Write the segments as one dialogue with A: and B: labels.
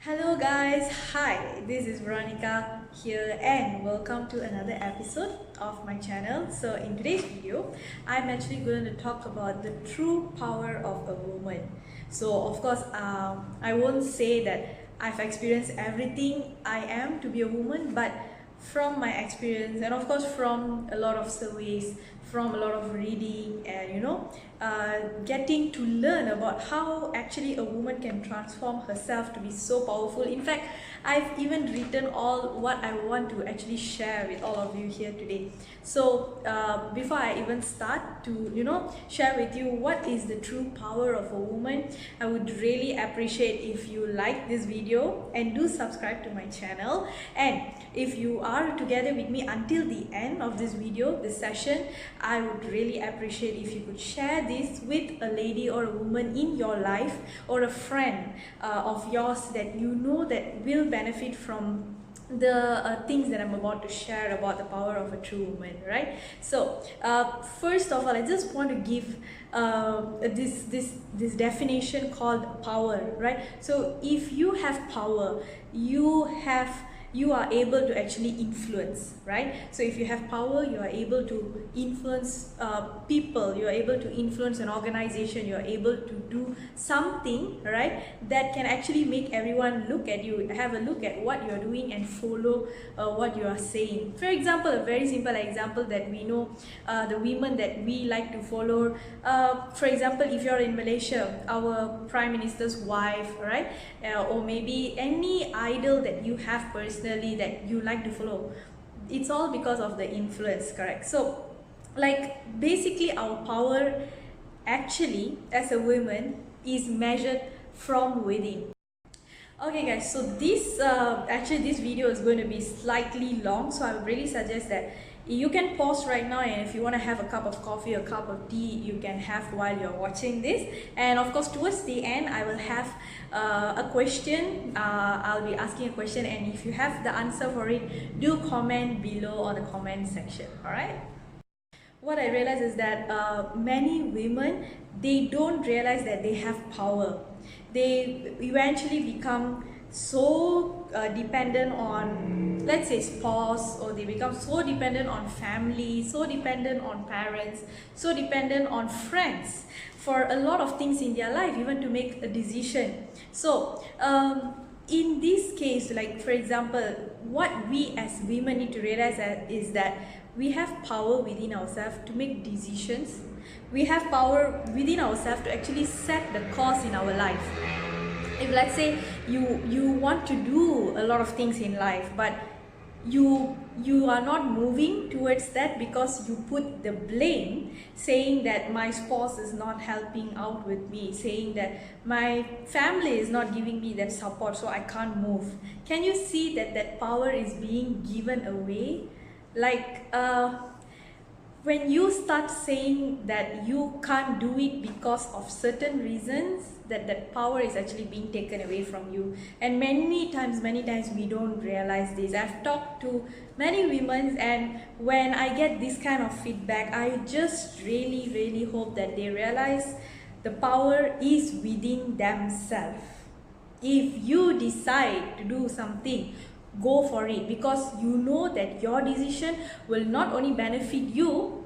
A: Hello guys, hi, this is Veronica here and welcome to another episode of my channel. So in today's video, I'm actually going to talk about the true power of a woman. So of course, I won't say that I've experienced everything I am to be a woman, but from my experience and of course from a lot of surveys, from a lot of reading and getting to learn about how actually a woman can transform herself to be so powerful. In fact, I've even written all what I want to actually share with all of you here today. So before I even start to share with you what is the true power of a woman, I would really appreciate if you like this video and do subscribe to my channel. And if you are together with me until the end of this video, this session, I would really appreciate if you could share this with a lady or a woman in your life or a friend of yours that you know that will benefit from the things that I'm about to share about the power of a true woman, right? So first of all, I just want to give this definition called power, right? So if you have power, you are able to actually influence, right? So if you have power, you are able to influence people, you are able to influence an organization, you are able to do something, right, that can actually make everyone look at you, have a look at what you're doing and follow what you are saying. For example, a very simple example that we know, the women that we like to follow, for example, if you're in Malaysia, our Prime Minister's wife, right, or maybe any idol that you have personally that you like to follow, it's all because of the influence, correct? So like basically our power actually as a woman is measured from within. Okay guys, so this actually this video is going to be slightly long, so I would really suggest that you can pause right now, and if you want to have a cup of coffee, a cup of tea, you can have while you're watching this. And of course towards the end I will have a question. I'll be asking a question, and if you have the answer for it, do comment below on the comment section. All right, what I realize is that many women, they don't realize that they have power. They eventually become so dependent on, let's say, spouse, or they become so dependent on family, so dependent on parents, so dependent on friends for a lot of things in their life, even to make a decision. So in this case, like for example, what we as women need to realize is that we have power within ourselves to make decisions. We have power within ourselves to actually set the course in our life. If let's say you want to do a lot of things in life, but you are not moving towards that because you put the blame, saying that my spouse is not helping out with me, saying that my family is not giving me that support, so I can't move. Can you see that that power is being given away? Like when you start saying that you can't do it because of certain reasons, that power is actually being taken away from you. And many times we don't realize this. I've talked to many women, and when I get this kind of feedback, I just really hope that they realize the power is within themselves. If you decide to do something, go for it, because you know that your decision will not only benefit you,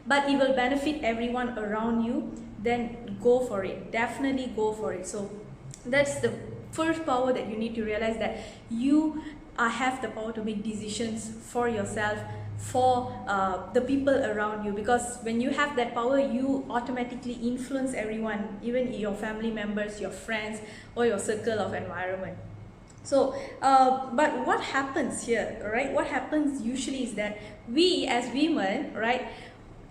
A: but it will benefit everyone around you. Then go for it, definitely go for it. So that's the first power that you need to realize, that you have the power to make decisions for yourself, for the people around you. Because when you have that power, you automatically influence everyone, even your family members, your friends, or your circle of environment. So but what happens here, right, what happens usually is that we as women, right,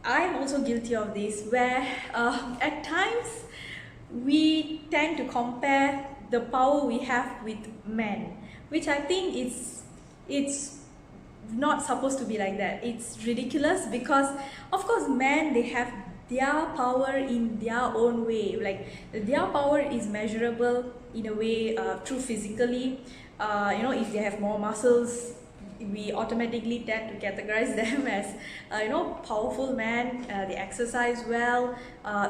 A: I'm also guilty of this, where at times we tend to compare the power we have with men, which I think it's not supposed to be like that. It's ridiculous, because of course men, they have their power in their own way. Like their power is measurable in a way through physically. If they have more muscles, we automatically tend to categorize them as powerful men. They exercise well,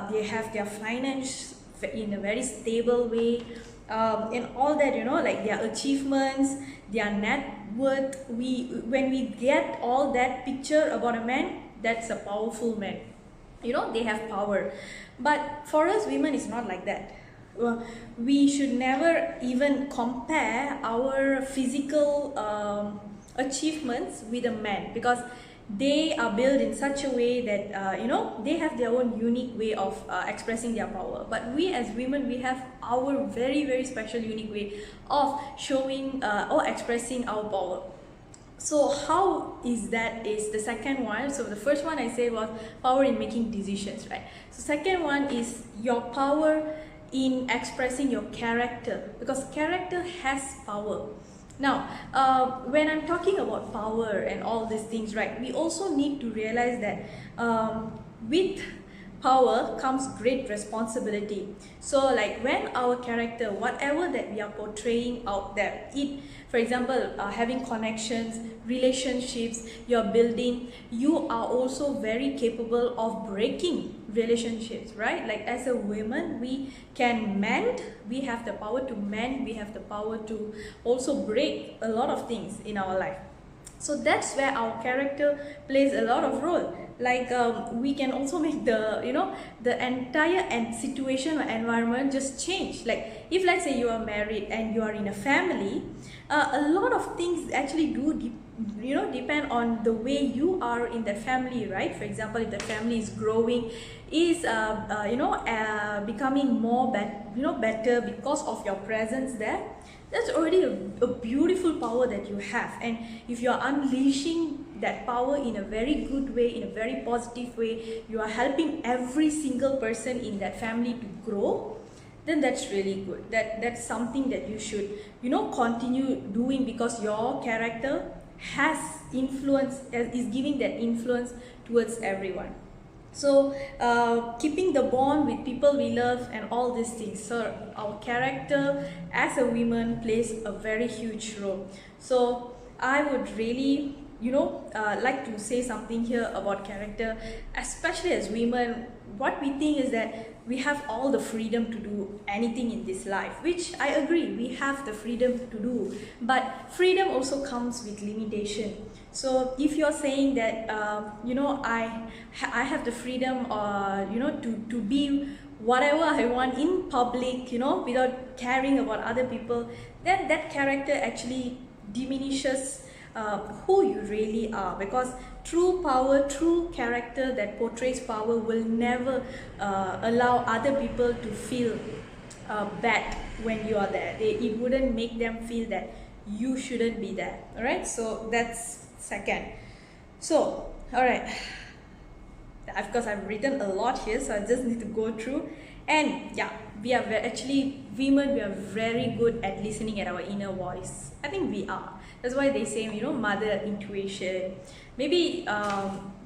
A: they have their finance in a very stable way, and all that, like their achievements, their net worth. When we get all that picture about a man, that's a powerful man. They have power. But for us women, it's not like that. We should never even compare our physical achievements with a man, because they are built in such a way that they have their own unique way of expressing their power. But we as women, we have our very, very special unique way of showing or expressing our power. So how is that is the second one. So the first one I said was power in making decisions, right? So second one is your power in expressing your character, because character has power. Now, when I'm talking about power and all these things, right, we also need to realize that with power comes great responsibility. So like when our character, whatever that we are portraying out there, for example, having connections, relationships you're building, you are also very capable of breaking relationships, right? Like as a woman, we can mend, we have the power to mend, we have the power to also break a lot of things in our life. So that's where our character plays a lot of role. Like we can also make the the entire situation or environment just change. Like if let's say you are married and you are in a family, a lot of things actually do depend on the way you are in the family, right? For example, if the family is growing, is becoming more better because of your presence there, that's already a beautiful power that you have. And if you are unleashing that power in a very good way, in a very positive way, you are helping every single person in that family to grow, then that's really good. That's something that you should continue doing, because your character has influence, is giving that influence towards everyone. So keeping the bond with people we love and all these things. So our character as a woman plays a very huge role. So I would really like to say something here about character. Especially as women, what we think is that we have all the freedom to do anything in this life, which I agree, we have the freedom to do, but freedom also comes with limitation. So if you're saying that I have the freedom to be whatever I want in public, without caring about other people, then that character actually diminishes who you really are. Because true power, true character that portrays power will never allow other people to feel bad when you are there. It wouldn't make them feel that you shouldn't be there. All right, so that's second. So all right, of course I've written a lot here, so I just need to go through. And yeah, we are actually women, we are very good at listening at our inner voice. I think we are. That's why they say mother intuition. Maybe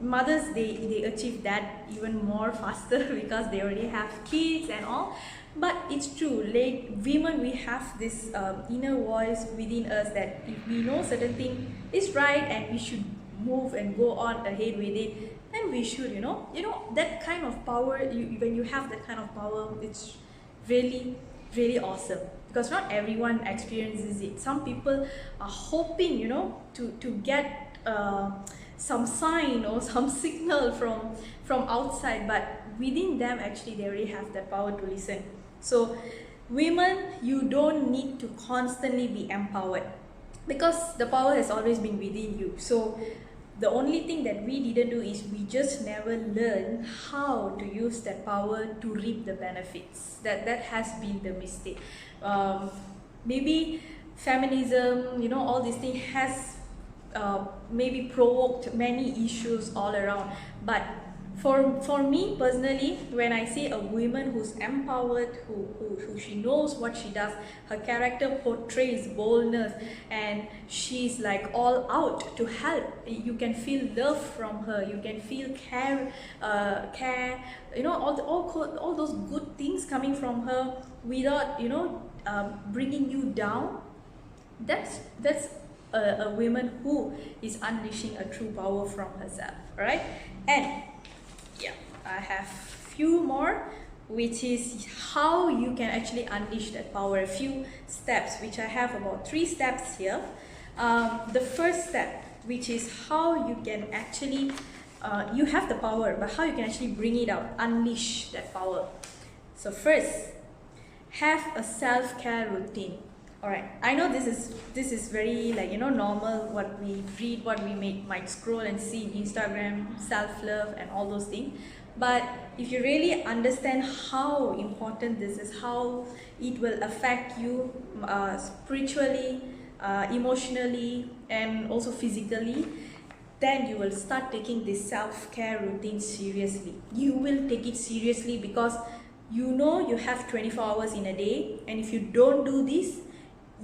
A: mothers, they achieve that even more faster because they already have kids and all. But it's true, like women, we have this inner voice within us that if we know certain thing is right and we should move and go on ahead with it, then we should, that kind of power. When you have that kind of power, it's really, really awesome, because not everyone experiences it. Some people are hoping, to get some sign or some signal from outside, but within them actually they already have that power to listen. So women, you don't need to constantly be empowered, because the power has always been within you. So the only thing that we didn't do is we just never learn how to use that power to reap the benefits. That has been the mistake. Maybe feminism, all these things has maybe provoked many issues all around. But for me personally, when I see a woman who's empowered, who she knows what she does, her character portrays boldness, and she's like all out to help. You can feel love from her, you can feel care, all those good things coming from her without bringing you down. That's a woman who is unleashing a true power from herself, right? And yeah, I have few more. which is how you can actually unleash that power. A few steps, which I have about 3 steps here. The first step, which is how you can actually, you have the power, but how you can actually bring it out, unleash that power. So first, have a self-care routine. Alright, I know this is very, like, you know, normal, what we read, what we might scroll and see in Instagram, self-love and all those things. But if you really understand how important this is, how it will affect you spiritually, emotionally, and also physically, then you will start taking this self-care routine seriously. You will take it seriously because you know you have 24 hours in a day, and if you don't do this,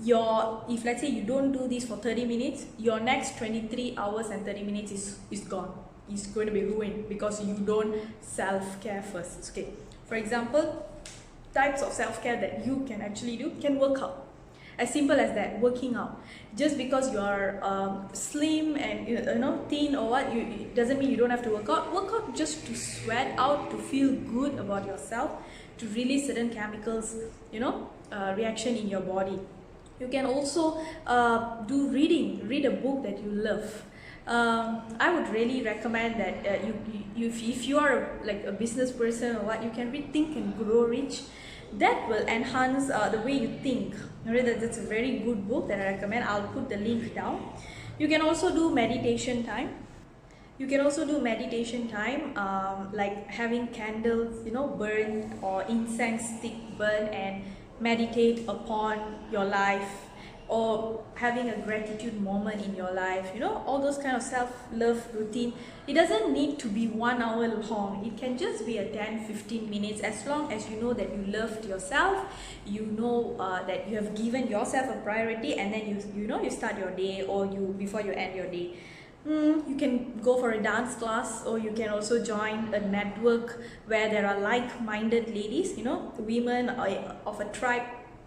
A: if let's say you don't do this for 30 minutes, your next 23 hours and 30 minutes is gone. It's going to be ruined because you don't self-care first. Okay, for example, types of self-care that you can actually do, can work out. As simple as that, working out. Just because you are slim and thin or what, it doesn't mean you don't have to work out. Work out just to sweat out, to feel good about yourself, to release certain chemicals, reaction in your body. You can also do reading. Read a book that you love. I would really recommend that if you are like a business person or what, you can read Think and Grow Rich. That will enhance the way you think. That's a very good book that I recommend. I'll put the link down. You can also do meditation time. Like having candles, burn, or incense stick burn, and meditate upon your life, or having a gratitude moment in your life, all those kind of self-love routine. It doesn't need to be 1 hour long. It can just be a 10-15 minutes, as long as you know that you loved yourself, that you have given yourself a priority, and then you start your day, or before you end your day. You can go for a dance class, or you can also join a network where there are like-minded ladies, women of a tribe.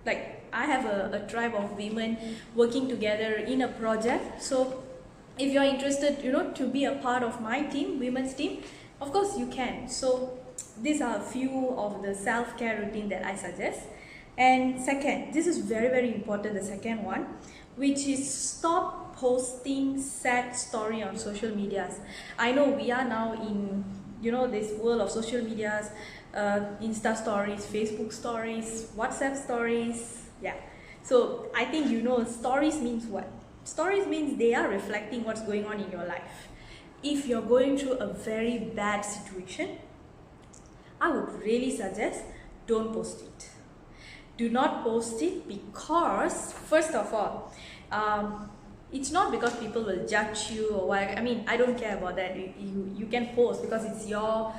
A: Like I have a tribe of women working together in a project. So if you're interested, to be a part of my team, women's team, of course you can. So these are a few of the self-care routine that I suggest. And second, this is very, very important, the second one, which is stop posting sad story on social medias. I know we are now in this world of social medias, Insta stories, Facebook stories, WhatsApp stories. Yeah, so I think stories means what? Stories means they are reflecting what's going on in your life. If you're going through a very bad situation, I would really suggest don't post it. Do not post it, because first of all, it's not because people will judge you or what. I mean, I don't care about that. You can post because it's your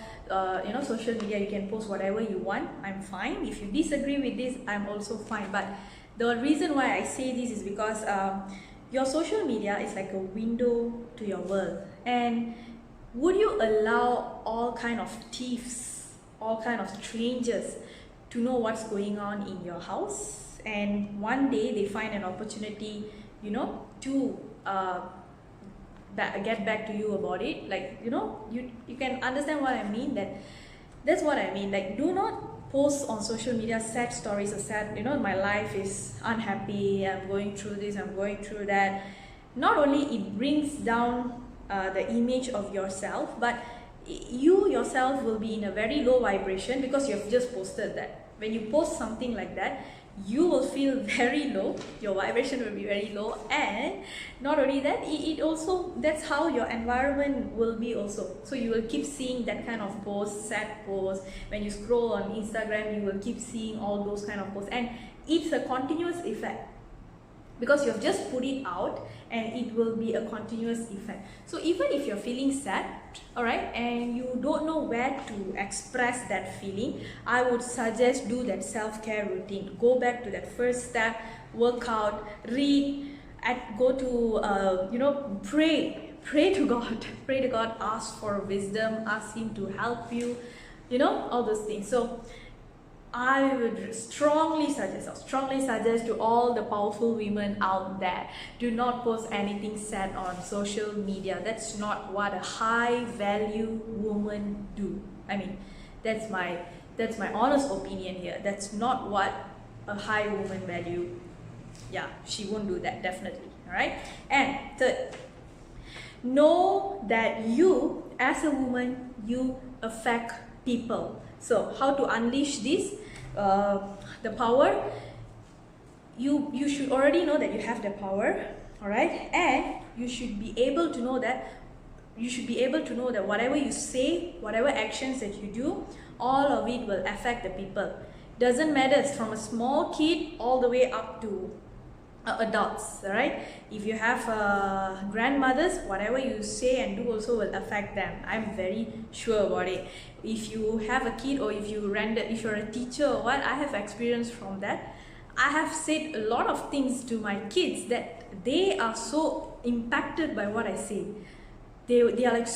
A: social media. You can post whatever you want. I'm fine. If you disagree with this, I'm also fine. But the reason why I say this is because your social media is like a window to your world. And would you allow all kind of thieves, all kind of strangers to know what's going on in your house, and one day they find an opportunity to get back to you about it? Like, you can understand what I mean. That's what I mean. Like, do not post on social media sad stories or sad, my life is unhappy, I'm going through this, I'm going through that. Not only it brings down the image of yourself, but you yourself will be in a very low vibration because you have just posted that. When you post something like that, you will feel very low, your vibration will be very low, and not only that, it also, that's how your environment will be also. So you will keep seeing that kind of posts, sad posts. When you scroll on Instagram, you will keep seeing all those kind of posts, and it's a continuous effect because you have just put it out, and it will be a continuous effect. So even if you're feeling sad, alright, and you don't know where to express that feeling, I would suggest do that self-care routine. Go back to that first step, work out, read, go to pray to God, ask for wisdom, ask Him to help you, all those things. So I would strongly suggest to all the powerful women out there, do not post anything sad on social media. That's not what a high value woman do. I mean, that's my That's my honest opinion here. That's not what a high woman value. Yeah, she won't do that, definitely. All right. And third, know that you as a woman, you affect people. So how to unleash this, the power? You should already know that you have the power, all right, and you should be able to know that whatever you say, whatever actions that you do, all of it will affect the people. Doesn't matter, it's from a small kid all the way up to adults, right? If you have grandmothers, whatever you say and do also will affect them. I'm very sure about it. If you have a kid, or if you're a teacher or what, I have experience from that. I have said a lot of things to my kids that they are so impacted by what I say. They are like,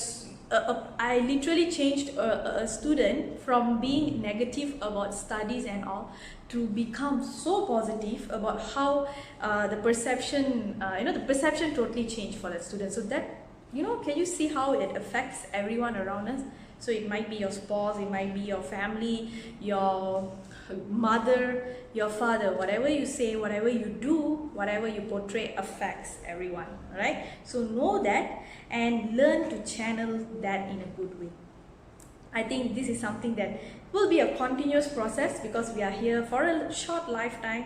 A: I literally changed a student from being negative about studies and all to become so positive about how the perception totally changed for that student. So that, can you see how it affects everyone around us? So it might be your spouse, it might be your family, your mother, your father. Whatever you say, whatever you do, whatever you portray affects everyone, right? So know that and learn to channel that in a good way. I think this is something that will be a continuous process, because we are here for a short lifetime.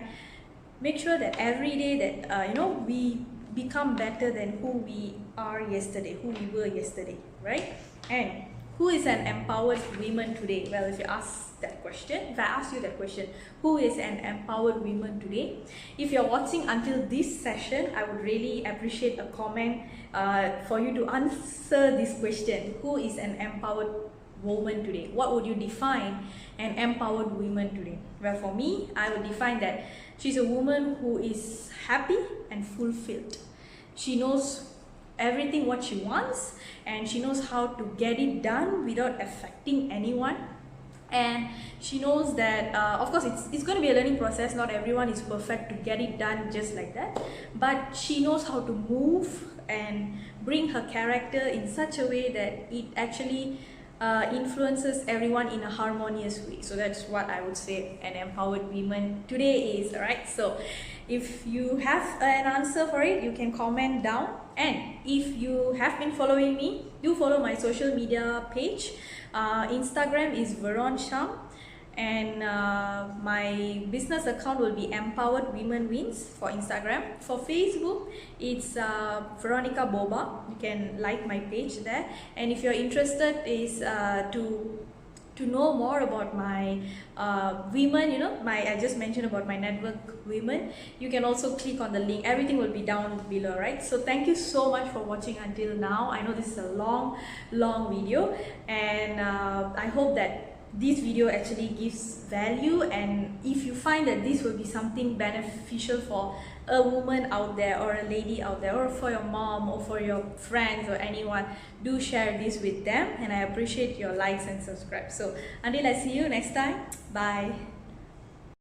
A: Make sure that every day that we become better than who we are yesterday, who we were yesterday, right? And who is an empowered woman today? Well, if you ask that question, if I ask you that question, who is an empowered woman today? If you're watching until this session, I would really appreciate a comment for you to answer this question. Who is an empowered woman today? What would you define an empowered woman today? Well, for me, I would define that she's a woman who is happy and fulfilled. She knows everything what she wants, and she knows how to get it done without affecting anyone. And she knows that of course it's going to be a learning process. Not everyone is perfect to get it done just like that, but she knows how to move and bring her character in such a way that it actually influences everyone in a harmonious way. So that's what I would say an empowered woman today is. Alright, so if you have an answer for it, you can comment down. And if you have been following me, do follow my social media page. Instagram is Veronica, and my business account will be Empowered Women Wins for Instagram. For Facebook, it's Veronica Boba. You can like my page there. And if you're interested is to know more about my women, I just mentioned about my network women, you can also click on the link. Everything will be down below, right? So thank you so much for watching until now. I know this is a long video, and I hope that this video actually gives value, and if you find that this will be something beneficial for a woman out there, or a lady out there, or for your mom, or for your friends, or anyone, do share this with them. And I appreciate your likes and subscribe. So until I see you next time, bye.